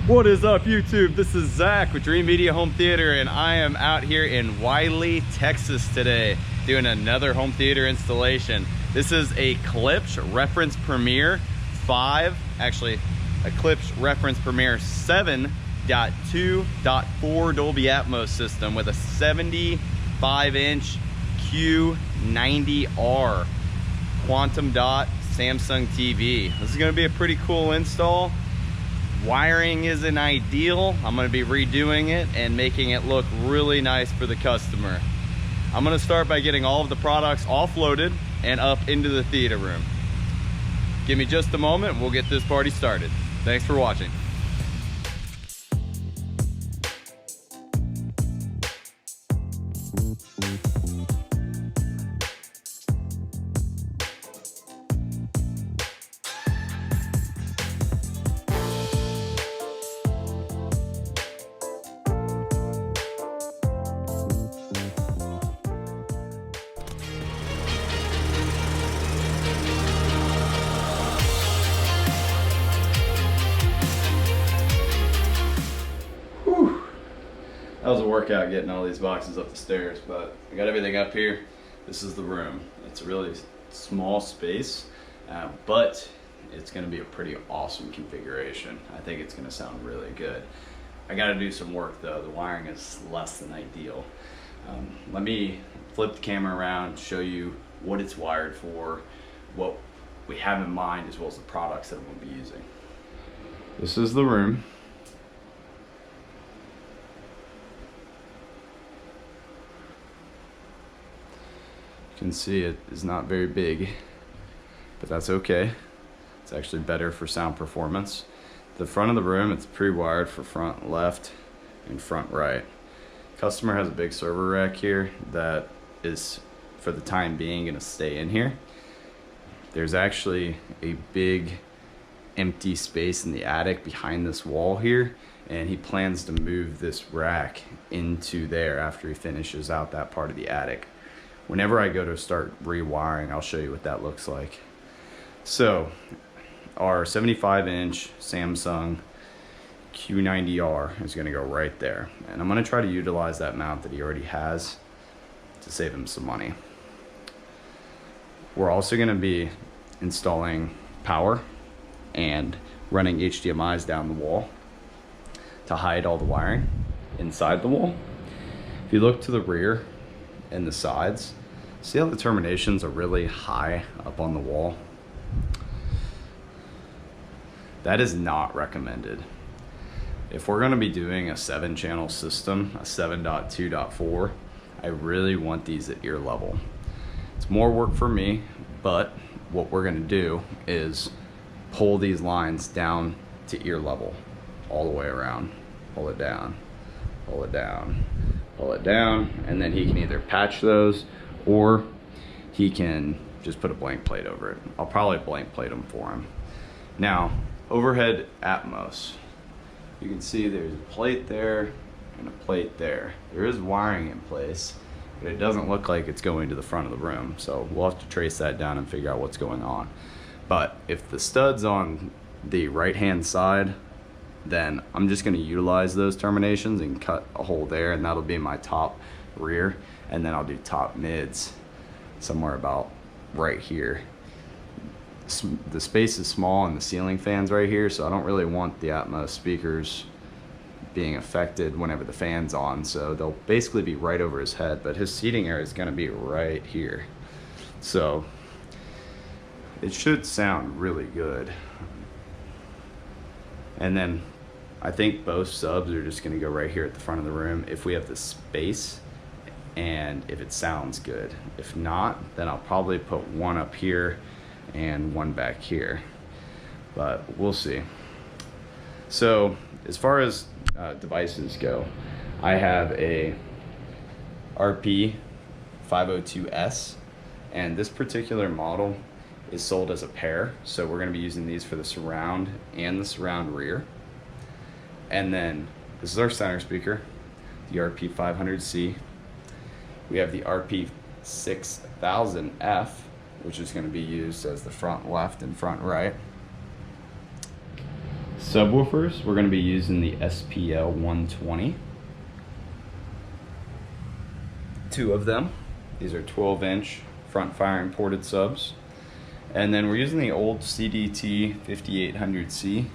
What is up, YouTube? This is Zach with Dreamedia Home Theater, and I am out here in Wiley, Texas today doing another home theater installation. This is a Klipsch Reference Premier 5, actually a Klipsch Reference Premier 7.2.4 Dolby Atmos system with a 75-inch Q90R quantum dot Samsung TV. This is going to be a pretty cool install. Wiring isn't ideal. I'm going to be redoing it and making it look really nice for the customer. I'm going to start by getting all of the products offloaded and up into the theater room. Give me just a moment and we'll get this party started. Thanks for watching. That was a workout getting all these boxes up the stairs, but I got everything up here. This is the room. It's a really small space, but it's gonna be a pretty awesome configuration. I think it's gonna sound really good. I gotta do some work though. The wiring is less than ideal. Let me flip the camera around, show you what it's wired for, what we have in mind, as well as the products that we'll be using. This is the room. You can see it is not very big, but that's okay. It's actually better for sound performance. The front of the room, it's pre-wired for front left and front right. Customer has a big server rack here that is, for the time being, gonna stay in here. There's actually a big empty space in the attic behind this wall here, and he plans to move this rack into there after he finishes out that part of the attic. Whenever I go to start rewiring, I'll show you what that looks like. So our 75-inch Samsung Q90R is going to go right there. And I'm going to try to utilize that mount that he already has to save him some money. We're also going to be installing power and running HDMIs down the wall to hide all the wiring inside the wall. If you look to the rear and the sides, see how the terminations are really high up on the wall? That is not recommended. If we're going to be doing a 7-channel system, a 7.2.4, I really want these at ear level. It's more work for me, but what we're going to do is pull these lines down to ear level all the way around. Pull it down, pull it down, pull it down, and then he can either patch those or he can just put a blank plate over it. I'll probably blank plate them for him. Now, overhead Atmos. You can see there's a plate there and a plate there. There is wiring in place, but it doesn't look like it's going to the front of the room. So we'll have to trace that down and figure out what's going on. But if the stud's on the right-hand side, then I'm just going to utilize those terminations and cut a hole there, and that'll be my top rear, and then I'll do top mids somewhere about right here. The space is small and the ceiling fan's right here, so I don't really want the Atmos speakers being affected whenever the fan's on, so they'll basically be right over his head, but his seating area is going to be right here, so it should sound really good. And then I think both subs are just going to go right here at the front of the room if we have the space and if it sounds good. If not, then I'll probably put one up here and one back here, but we'll see. So as far as devices go, I have a RP-502S, and this particular model is sold as a pair, so we're going to be using these for the surround and the surround rear. And then this is our center speaker, the RP-500C. We have the RP-6000F, which is going to be used as the front left and front right. Subwoofers, we're going to be using the SPL 120. Two of them. These are 12-inch front firing ported subs. And then we're using the old CDT 5800C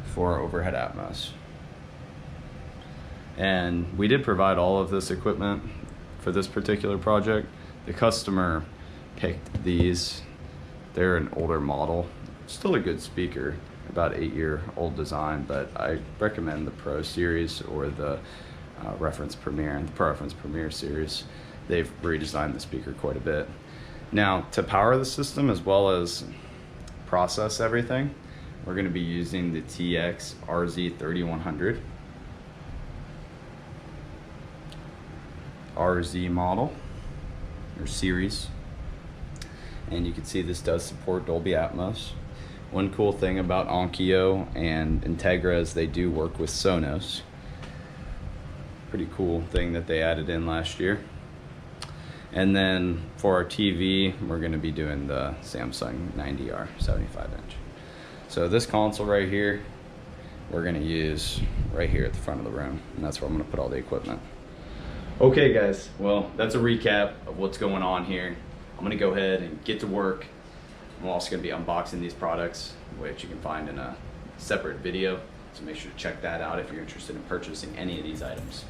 for overhead Atmos. And we did provide all of this equipment for this particular project. The customer picked these. They're an older model. Still a good speaker, about 8-year-old design, but I recommend the Pro series or the Reference Premier and the Pro Reference Premier series. They've redesigned the speaker quite a bit. Now, to power the system as well as process everything, we're going to be using the TX RZ3100 RZ model or series, and you can see this does support Dolby Atmos. One cool thing about Onkyo and Integra is they do work with Sonos. Pretty cool thing that they added in last year. And then for our TV, we're going to be doing the Samsung 90R 75-inch. So this console right here, we're going to use right here at the front of the room, and that's where I'm going to put all the equipment. Okay guys, well, that's a recap of what's going on here. I'm going to go ahead and get to work. I'm also going to be unboxing these products, which you can find in a separate video, so make sure to check that out if you're interested in purchasing any of these items.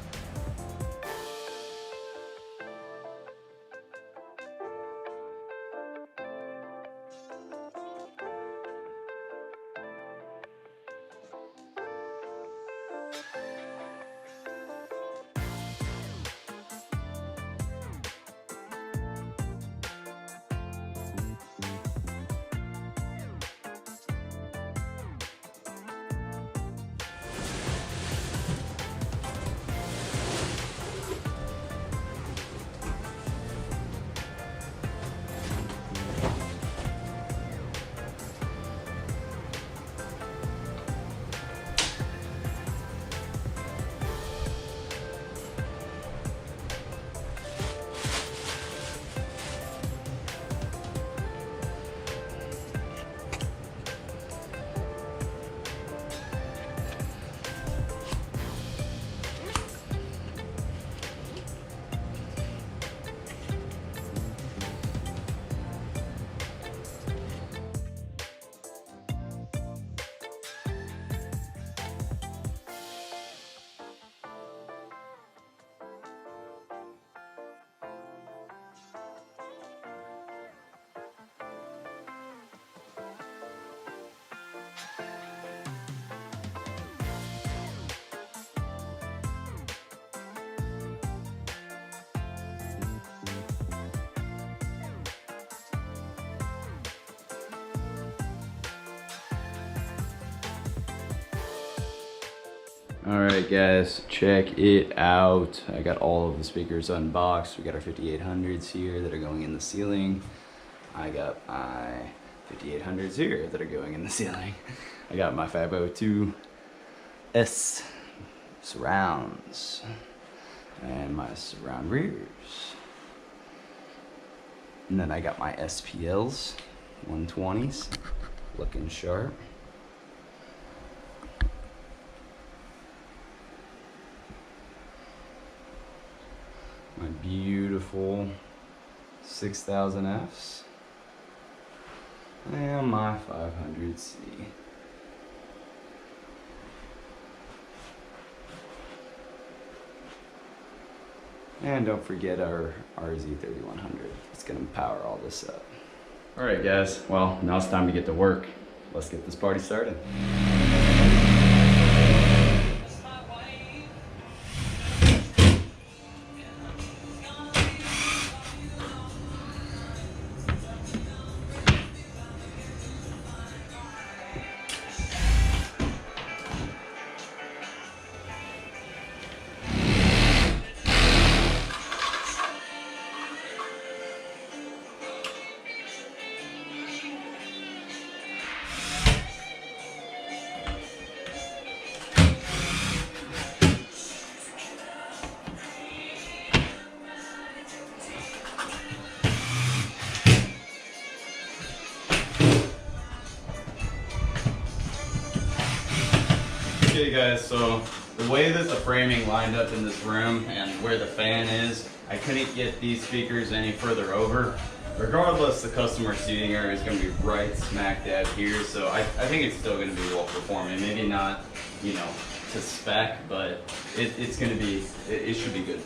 Alright guys, check it out. I got all of the speakers unboxed. We got our 5800s here that are going in the ceiling. I got my 5800s here that are going in the ceiling. I got my 502S surrounds and my surround rears. And then I got my SPLs, 120s, looking sharp. My beautiful 6000Fs and my 500C. And don't forget our RZ3100. It's gonna power all this up. All right guys, well, now it's time to get to work. Let's get this party started. Okay guys, so the way that the framing lined up in this room and where the fan is, I couldn't get these speakers any further over. Regardless, the customer seating area is going to be right smack dab here, so I think it's still going to be well performing. Maybe not, you know, to spec, but it's going to be, it should be good.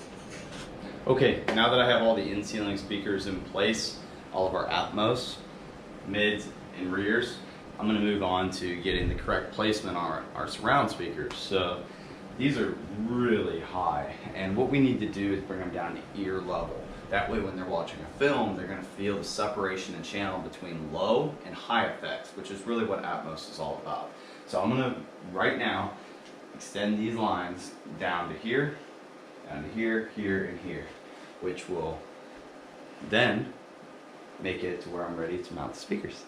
Okay, now that I have all the in-ceiling speakers in place, all of our Atmos, mids, and rears, I'm going to move on to getting the correct placement on our surround speakers. So these are really high, and what we need to do is bring them down to ear level. That way when they're watching a film, they're going to feel the separation and channel between low and high effects, which is really what Atmos is all about. So I'm going to, right now, extend these lines down to here, here, and here, which will then make it to where I'm ready to mount the speakers.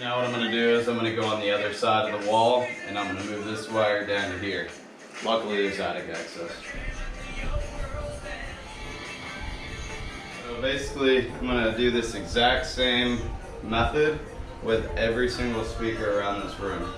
Now what I'm going to do is I'm going to go on the other side of the wall and I'm going to move this wire down to here. Luckily there's attic access. So basically I'm going to do this exact same method with every single speaker around this room.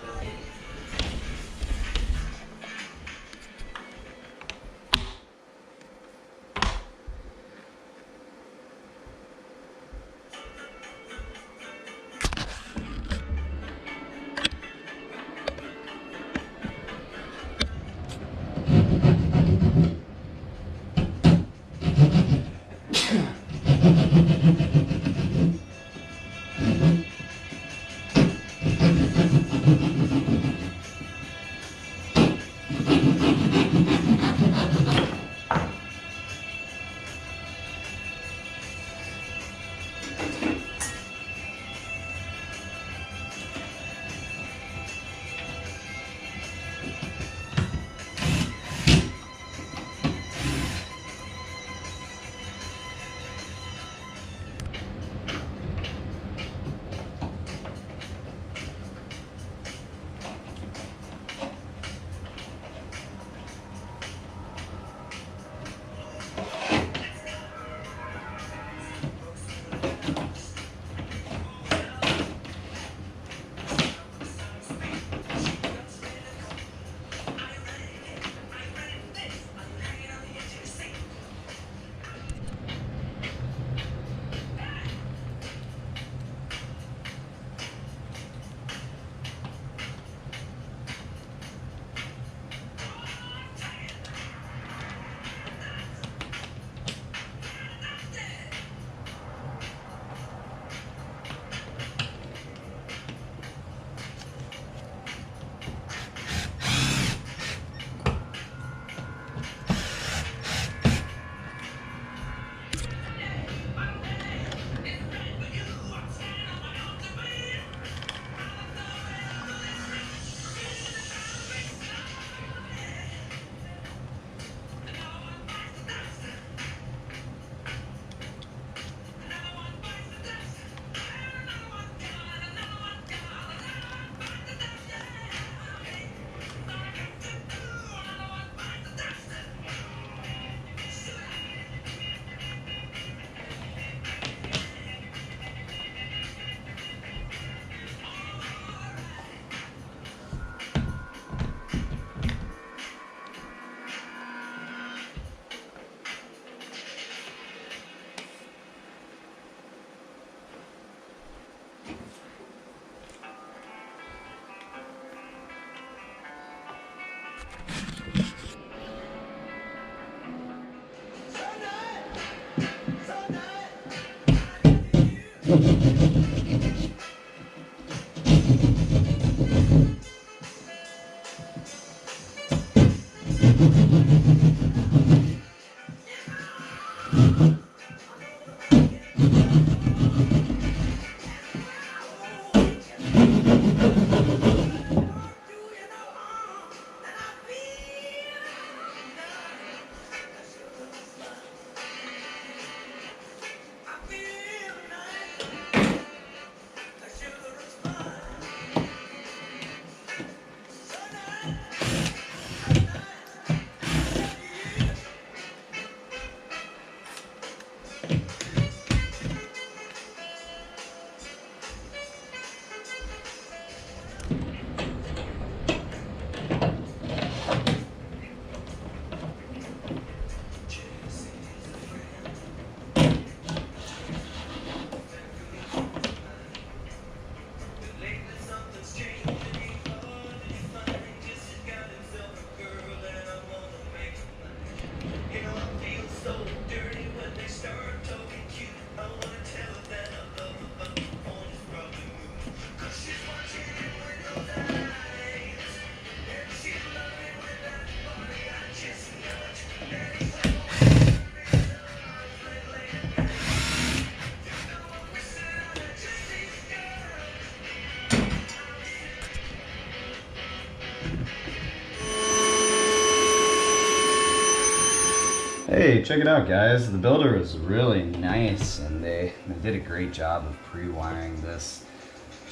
Okay, check it out, guys. The builder was really nice, and they did a great job of pre-wiring this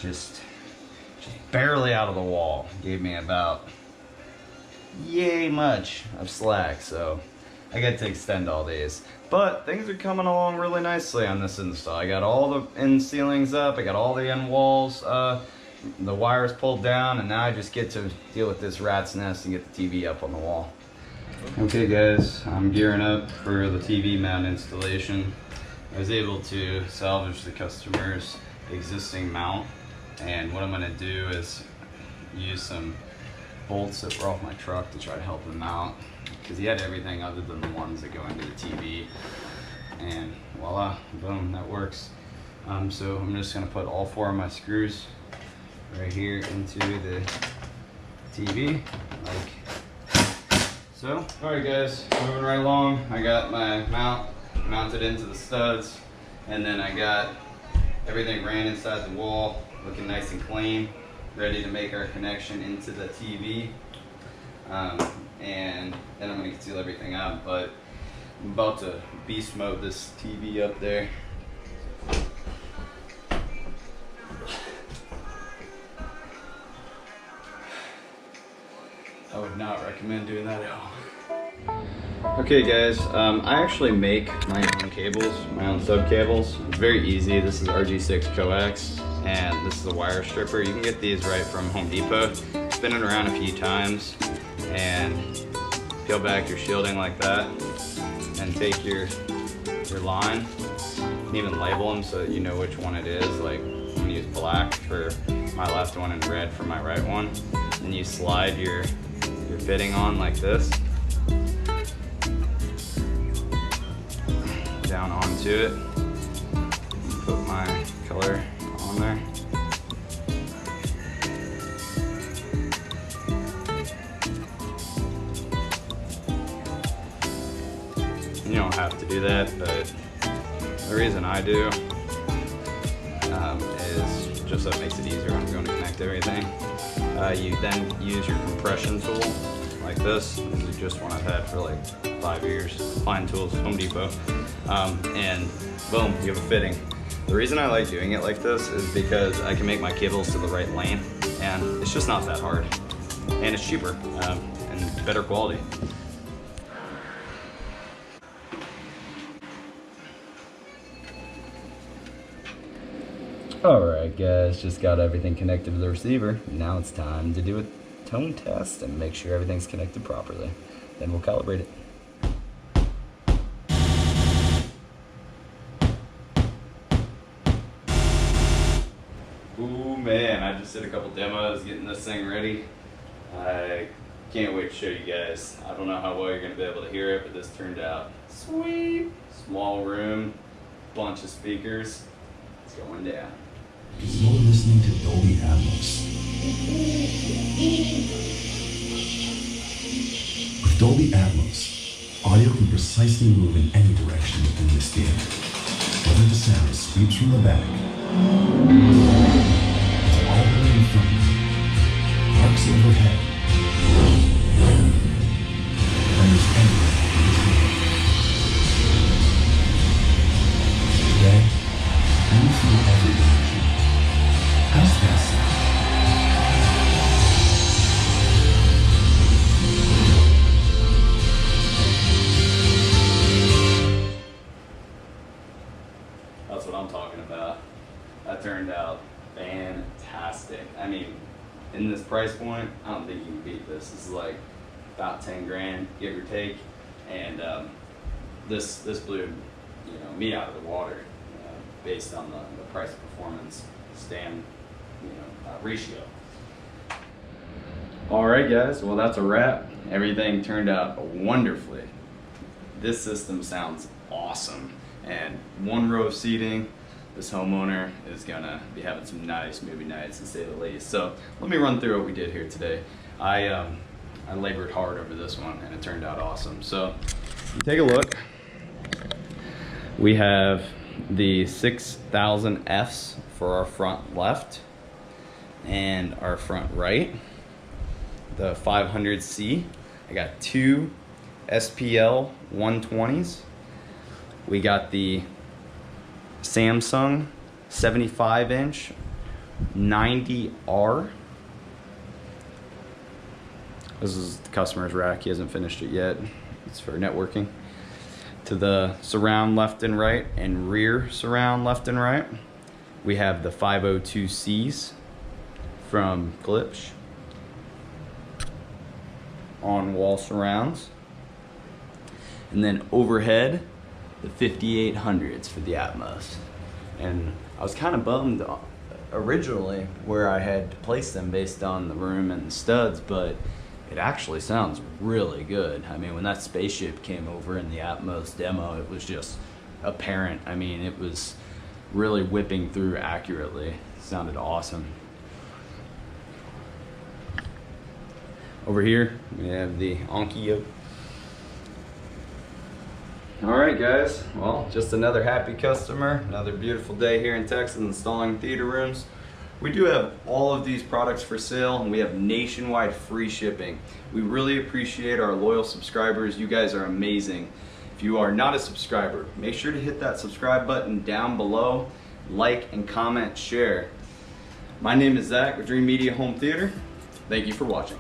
just barely out of the wall. Gave me about yay much of slack, so I got to extend all these. But things are coming along really nicely on this install. I got all the end ceilings up, I got all the end walls, the wires pulled down, and now I just get to deal with this rat's nest and get the TV up on the wall. Okay guys, I'm gearing up for the TV mount installation. I was able to salvage the customer's existing mount, and what I'm going to do is use some bolts that were off my truck to try to help him out, because he had everything other than the ones that go into the TV, and voila, boom, that works. So I'm just going to put all 4 of my screws right here into the TV, like so. Alright guys, moving right along. I got my mount mounted into the studs, and then I got everything ran inside the wall, looking nice and clean, ready to make our connection into the TV. And then I'm going to conceal everything out, but I'm about to beast mode this TV up there. I would not recommend doing that at all. Okay guys, I actually make my own cables, my own sub cables. It's very easy. This is RG6 coax, and this is a wire stripper. You can get these right from Home Depot. Spin it around a few times and peel back your shielding like that, and take your line and even label them so that you know which one it is. Like I'm gonna use black for my left one and red for my right one. And you slide your fitting on like this, down onto it, put my color on there. You don't have to do that, but the reason I do is just so it makes it easier when I'm going to connect everything. You then use your compression tool like this. This is just one I've had for like 5 years. Fine Tools, Home Depot. And boom, you have a fitting. The reason I like doing it like this is because I can make my cables to the right lane, and it's just not that hard. And it's cheaper and better quality. Alright guys, just got everything connected to the receiver. Now it's time to do a tone test and make sure everything's connected properly. Then we'll calibrate it. Ooh man, I just did a couple demos getting this thing ready. I can't wait to show you guys. I don't know how well you're going to be able to hear it, but this turned out sweet. Small room, bunch of speakers. It's going down. You're listening to Dolby Atmos. With Dolby Atmos, audio can precisely move in any direction in this theater. Whether the sound sweeps from the back, all the way in front, arcs overhead, renders anywhere in between. Today, you feel every dimension. How's that sound? That's what I'm talking about. That turned out fantastic. I mean, in this price point, I don't think you can beat this. This is like about 10 grand, give or take. And this blew me out of the water based on the price performance ratio. All right guys, well that's a wrap. Everything turned out wonderfully. This system sounds awesome, and one row of seating. This homeowner is gonna be having some nice movie nights, to say the least. So let me run through what we did here today. I labored hard over this one, and it turned out awesome. So take a look. We have the 6000Fs for our front left and our front right. The 500C. I got two SPL 120s. We got the Samsung 75-inch 90R. This is the customer's rack. He hasn't finished it yet. It's for networking. To the surround left and right and rear surround left and right, we have the 502Cs from Klipsch on wall surrounds. And then overhead, the 5800s for the Atmos. And I was kind of bummed originally where I had to place them based on the room and the studs, but it actually sounds really good. I mean, when that spaceship came over in the Atmos demo, it was just apparent. I mean, it was really whipping through accurately. It sounded awesome. Over here, we have the Onkyo. All right, guys. Well, just another happy customer. Another beautiful day here in Texas installing theater rooms. We do have all of these products for sale, and we have nationwide free shipping. We really appreciate our loyal subscribers. You guys are amazing. If you are not a subscriber, make sure to hit that subscribe button down below, like and comment, share. My name is Zach with Dreamedia Home Theater. Thank you for watching.